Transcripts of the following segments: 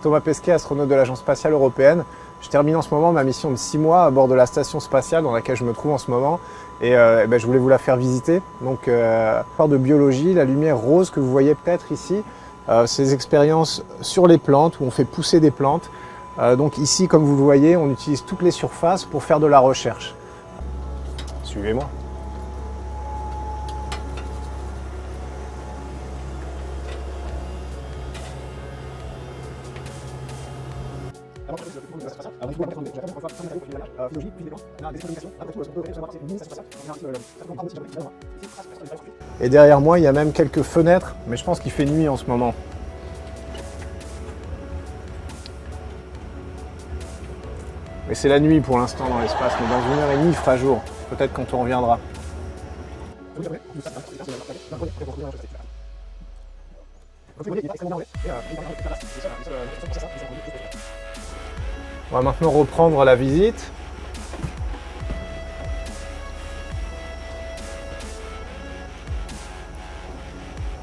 Thomas Pesquet, astronaute de l'Agence spatiale européenne. Je termine en ce moment ma mission de 6 mois à bord de la station spatiale dans laquelle je me trouve en ce moment. Et je voulais vous la faire visiter. Donc, part de biologie, la lumière rose que vous voyez peut-être ici, c'est des expériences sur les plantes où on fait pousser des plantes. Donc ici, comme vous le voyez, on utilise toutes les surfaces pour faire de la recherche. Suivez-moi. Et derrière moi, il y a même quelques fenêtres, mais je pense qu'il fait nuit en ce moment. Mais c'est la nuit pour l'instant dans l'espace, mais dans 1h30 il fera jour, peut-être quand on reviendra. On va maintenant reprendre la visite.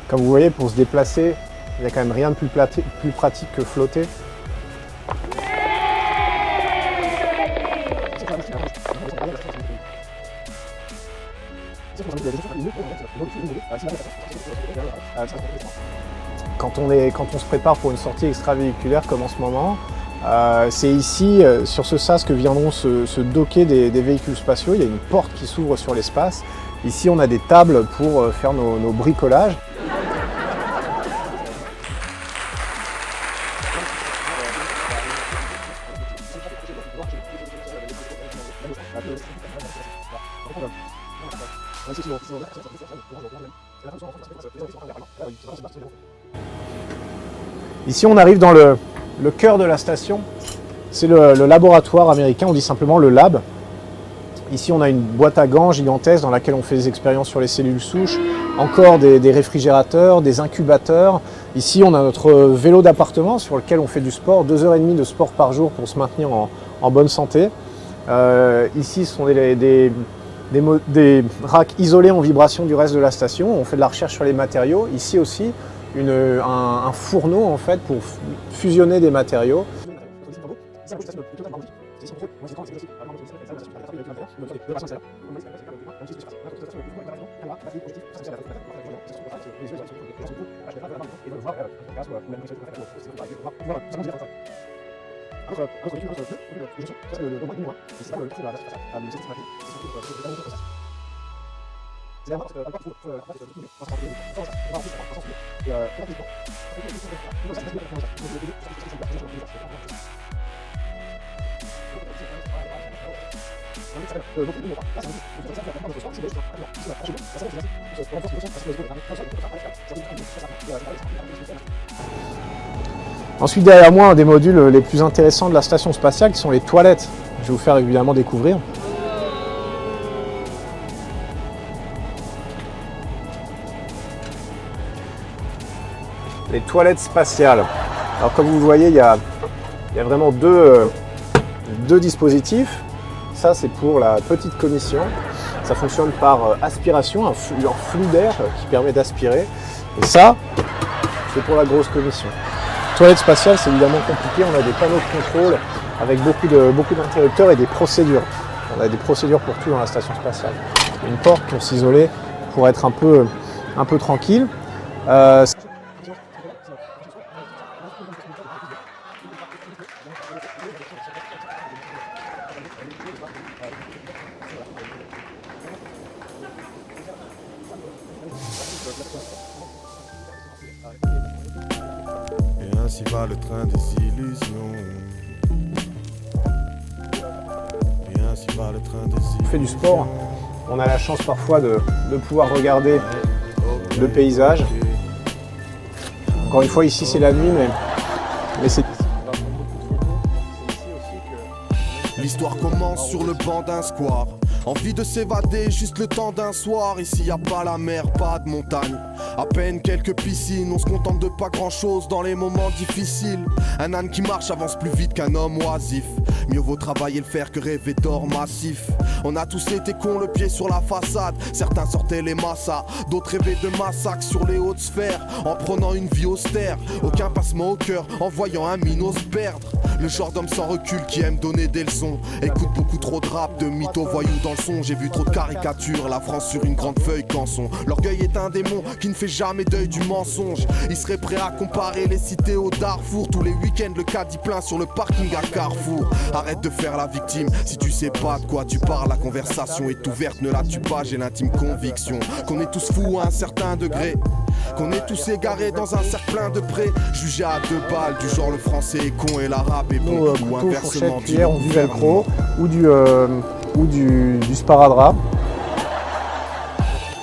Comme vous voyez, pour se déplacer, il n'y a quand même rien de plus pratique que flotter. Quand on se prépare pour une sortie extravéhiculaire comme en ce moment, c'est ici, sur ce sas, que viendront se docker des véhicules spatiaux. Il y a une porte qui s'ouvre sur l'espace. Ici, on a des tables pour faire nos bricolages. Ici, on arrive dans le cœur de la station. C'est le laboratoire américain, on dit simplement le lab. Ici, on a une boîte à gants gigantesque dans laquelle on fait des expériences sur les cellules souches, encore des réfrigérateurs, des incubateurs. Ici, on a notre vélo d'appartement sur lequel on fait du sport, 2h30 de sport par jour pour se maintenir en bonne santé. Ici, ce sont des racks isolés en vibration du reste de la station. On fait de la recherche sur les matériaux. Ici aussi, un fourneau en fait pour fusionner des matériaux. Ensuite, derrière moi, un des modules les plus intéressants de la station spatiale, qui sont les toilettes. Je vais vous faire évidemment découvrir. Les toilettes spatiales. Alors comme vous le voyez, il y a vraiment deux dispositifs. Ça, c'est pour la petite commission. Ça fonctionne par aspiration, un flux d'air qui permet d'aspirer. Et ça, c'est pour la grosse commission. Toilette spatiale, c'est évidemment compliqué. On a des panneaux de contrôle avec beaucoup d'interrupteurs et des procédures. On a des procédures pour tout dans la station spatiale. Une porte pour s'isoler, pour être un peu tranquille. Et ainsi va le train des illusions. Et ainsi va le train des illusions. On fait du sport, on a la chance parfois de pouvoir regarder le paysage. Encore une fois, ici c'est la nuit, mais c'est... L'histoire commence sur le banc d'un square. Envie de s'évader, juste le temps d'un soir. Ici y a pas la mer, pas de montagne, à peine quelques piscines. On se contente de pas grand chose dans les moments difficiles. Un âne qui marche avance plus vite qu'un homme oisif. Mieux vaut travailler le fer que rêver d'or massif. On a tous été cons, le pied sur la façade. Certains sortaient les massas, d'autres rêvaient de massacres sur les hautes sphères. En prenant une vie austère, aucun passement au cœur, en voyant un minot se perdre. Le genre d'homme sans recul qui aime donner des leçons. Écoute beaucoup trop de rap, de mythos voyous dans le son. J'ai vu trop de caricatures, la France sur une grande feuille canson. L'orgueil est un démon qui ne fait jamais deuil du mensonge. Il serait prêt à comparer les cités au Darfour. Tous les week-ends le caddie plein sur le parking à Carrefour. Arrête de faire la victime, si tu sais pas de quoi tu parles. La conversation est ouverte, ne la tue pas. J'ai l'intime conviction qu'on est tous fous à un certain degré, qu'on est tous égarés dans un cercle plein de prés. Jugés à 2 balles, du genre le français est con et l'arabe est bon. Ou Couteau, inversement fourchette, cuillère, du velcro ou du sparadrap.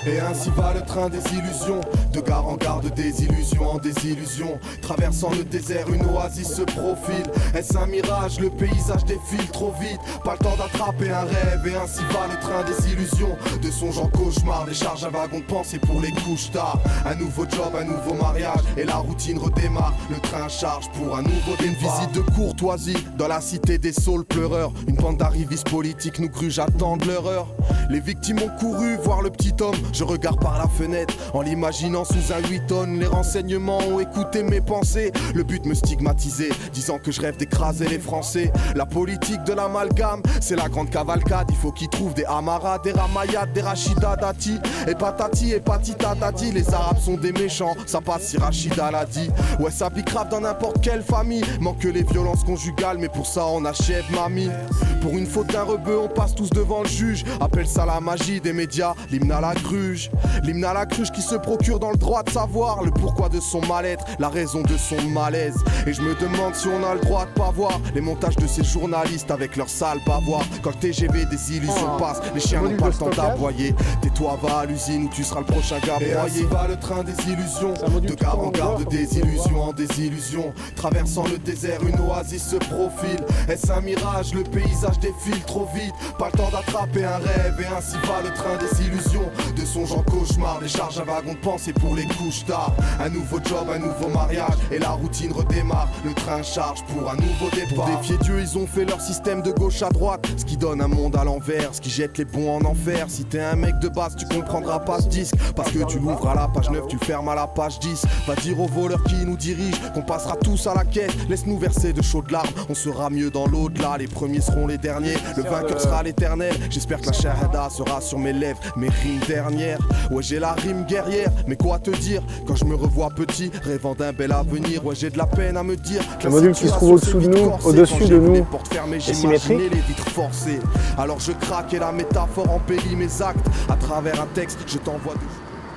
Et ainsi va le train des illusions, de gare en gare, de désillusion en désillusion. Traversant le désert, une oasis se profile. Est-ce un mirage, le paysage défile trop vite. Pas le temps d'attraper un rêve, et ainsi va le train des illusions. De songes en cauchemar, décharge un wagon de pensée pour les couches tard. Un nouveau job, un nouveau mariage, et la routine redémarre. Le train charge pour un nouveau départ. Une visite de courtoisie dans la cité des saules pleureurs. Une bande d'arrivistes politiques nous gruge, attendent leur heure. Les victimes ont couru voir le petit homme. Je regarde par la fenêtre, en l'imaginant sous un 8 tonnes. Les renseignements ont écouté mes pensées. Le but me stigmatisait, disant que je rêve d'écraser les Français. La politique de l'amalgame, c'est la grande cavalcade. Il faut qu'ils trouvent des Amara, des Ramayad, des Rachida Dati. Et patati et patita Dati. Les Arabes sont des méchants, ça passe si Rachida l'a dit. Ouais, ça pique grave dans n'importe quelle famille. Manque que les violences conjugales, mais pour ça on achève mamie. Pour une faute d'un rebeu, on passe tous devant le juge. Appelle ça la magie des médias, l'hymne à la gruge. L'hymne à la cruche qui se procure dans le droit de savoir le pourquoi de son mal-être, la raison de son malaise. Et je me demande si on a le droit de pas voir les montages de ces journalistes avec leur sale bavoir. Quand le TGV des illusions passe, les chiens n'ont pas le temps d'aboyer. Tais-toi, va à l'usine où tu seras le prochain gars broyé. Et ainsi va le train des illusions, de gare en gare, de désillusion en désillusion. Traversant le désert, une oasis se profile. Est-ce un mirage, le paysage défile trop vite. Pas le temps d'attraper un rêve, et ainsi va le train des illusions. De songes en cauchemar, décharge un wagon de pensée pour les couches tard. Un nouveau job, un nouveau mariage, et la routine redémarre. Le train charge pour un nouveau départ. Pour défier Dieu, ils ont fait leur système de gauche à droite. Ce qui donne un monde à l'envers, ce qui jette les bons en enfer. Si t'es un mec de base, tu comprendras pas ce disque. Parce que tu l'ouvres à la page 9, tu le fermes à la page 10. Va dire aux voleurs qui nous dirigent qu'on passera tous à la quête. Laisse-nous verser de chaudes larmes, on sera mieux dans l'au-delà. Les premiers seront les derniers, le vainqueur sera l'éternel. J'espère que la shahada sera sur mes lèvres, mes rimes dernières. Ouais, j'ai la rime guerrière, mais quoi te dire quand je me revois petit, rêvant d'un bel avenir. Ouais, j'ai de la peine à me dire que le module qui se trouve au-dessous de nous, au-dessus de nous, est symétrique. Les vitres forcées. Alors je craque et la métaphore embellit mes actes. À travers un texte, je t'envoie de...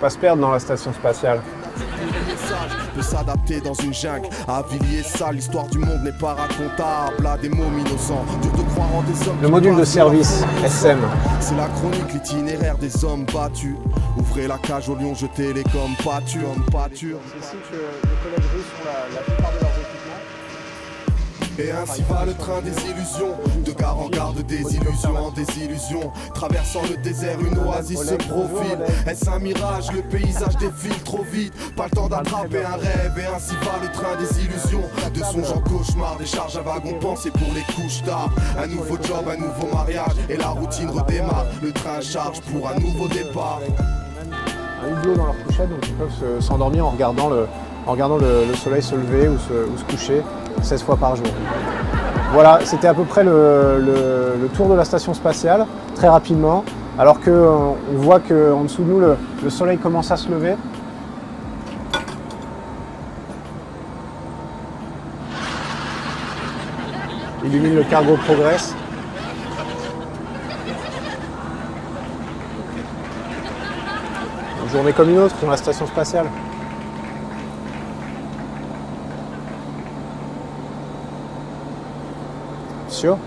Pas se perdre dans la station spatiale. Le message peut s'adapter dans une jungle. À Villiers sale, l'histoire du monde n'est pas racontable. À des mômes innocents, dur de croire en des hommes. Le module de service, SM. C'est la chronique, l'itinéraire des hommes battus. Ouvrez la cage au lion, jetez-les comme pâture. C'est ici que les collègues russes ont la plupart de leurs équipements. Et ainsi va le train des illusions, de gare en gare, de désillusion en désillusion. Traversant le désert, une oasis se profile. Est-ce un mirage, le paysage défile trop vite. Pas le temps d'attraper un rêve, et ainsi va le train des illusions. De songes en cauchemar, décharge un wagon de pensée pour les couches tard. Un nouveau job, un nouveau mariage, et la routine redémarre. Le train charge pour un nouveau départ. Un hublot dans leur couchette, donc ils peuvent s'endormir en regardant le soleil se lever ou se coucher 16 fois par jour. Voilà, c'était à peu près le tour de la station spatiale, très rapidement, alors qu'on voit qu'en dessous de nous, le soleil commence à se lever. Illumine le cargo Progress. journée comme une autre dans la station spatiale. Sûr ?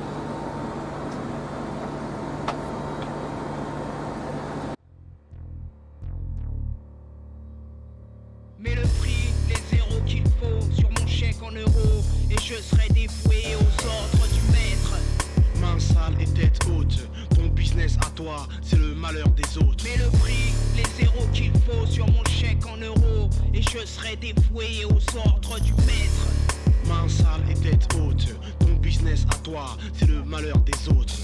Mets le prix, les zéros qu'il faut sur mon chèque en euros et je serai dévoué aux ordres du maître. Main sale et tête haute, ton business à toi, c'est le malheur des autres. Mets le prix, les zéros qu'il faut sur mon chèque en euros et je serai dévoué aux ordres du maître. Main sale et tête haute, ton business à toi, c'est le malheur des autres.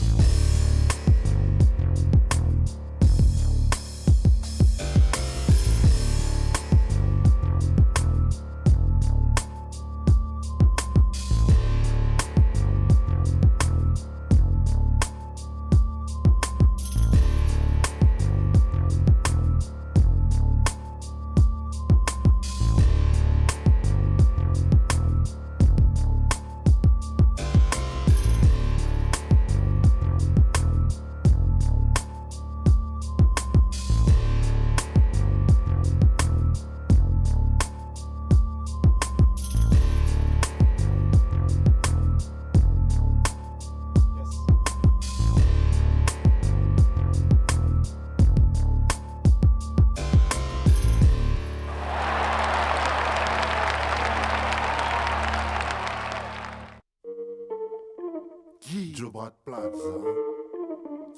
Joe Brad Plaza.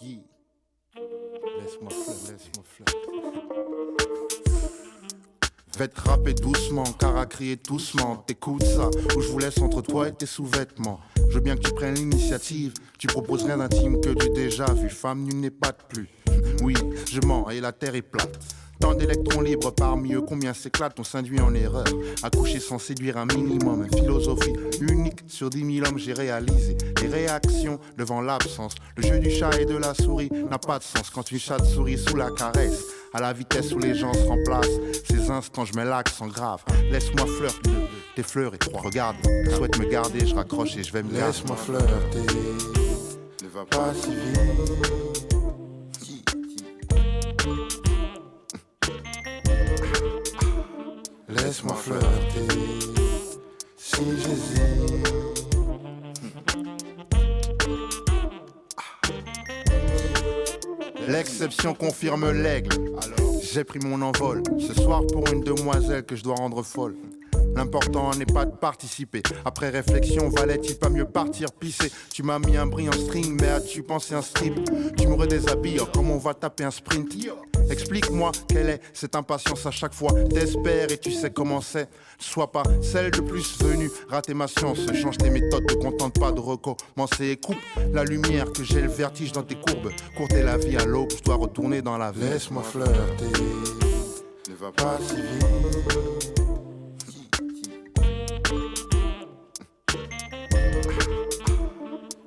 Yeah. Laisse-moi fleur, laisse-moi fleur. Vais te rapper doucement, car à crier doucement, t'écoutes ça, ou je vous laisse entre toi et tes sous-vêtements. Je veux bien que tu prennes l'initiative, tu proposes rien d'intime que j'ai déjà vu. Femme nue n'est pas de plus. Oui, je mens et la terre est plate. Tant d'électrons libres parmi eux, combien s'éclatent, on s'induit en erreur. Accoucher sans séduire un minimum, une philosophie unique sur 10 000 hommes, j'ai réalisé les réactions devant l'absence. Le jeu du chat et de la souris n'a pas de sens quand une chatte sourit sous la caresse. À la vitesse où les gens se remplacent, ces instants je mets l'accent grave. Laisse-moi flirter, tes fleurs et trois. Regarde, souhaite me garder, je raccroche et je vais me garder. Laisse-moi flirter, ne va pas si vite. Laisse-moi flirter, si j'hésite. L'exception confirme l'aigle. J'ai pris mon envol ce soir pour une demoiselle que je dois rendre folle. L'important n'est pas de participer. Après réflexion, valait-il pas mieux partir pisser? Tu m'as mis un brillant string, mais as-tu pensé un strip? Tu me redéshabilles, comme on va taper un sprint. Explique-moi quelle est cette impatience à chaque fois. T'espères et tu sais comment c'est. Sois pas celle de plus venue. Rater ma science, change tes méthodes, te contente pas de recommencer et coupe la lumière que j'ai le vertige dans tes courbes. Courter la vie à l'aube, je dois retourner dans la vie. Laisse-moi flirter, ne va pas si vite.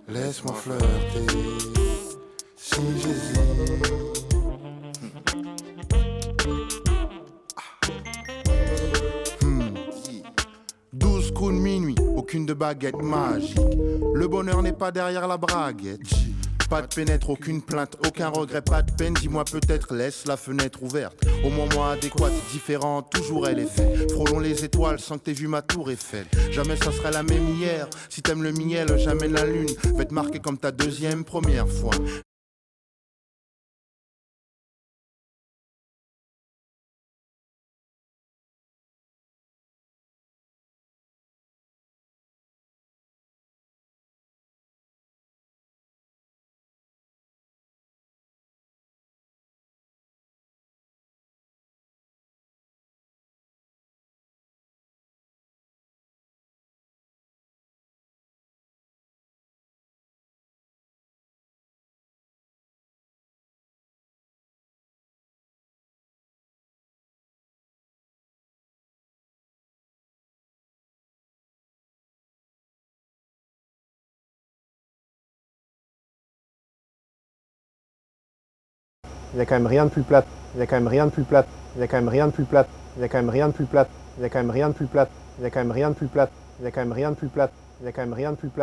Laisse-moi flirter, si j'hésite. 12 coups de minuit, aucune de baguette magique. Le bonheur n'est pas derrière la braguette. Pas de pénètre, aucune plainte, aucun regret, pas de peine. Dis-moi peut-être, laisse la fenêtre ouverte. Au moment adéquat, différent, toujours elle est faite. Frôlons les étoiles sans que t'aies vu ma tour Eiffel. Jamais ça sera la même hier. Si t'aimes le miel, jamais la lune. Va te marquer comme ta deuxième, première fois. Il y a quand même rien de plus plate. Il y a quand même rien de plus plate. Il y a quand même rien de plus plate. Il y a quand même rien de plus plate. Il y a quand même rien de plus plate. Il y a quand même rien de plus plate. Il y a quand même rien de plus plate. Il y a quand même rien de plus plate.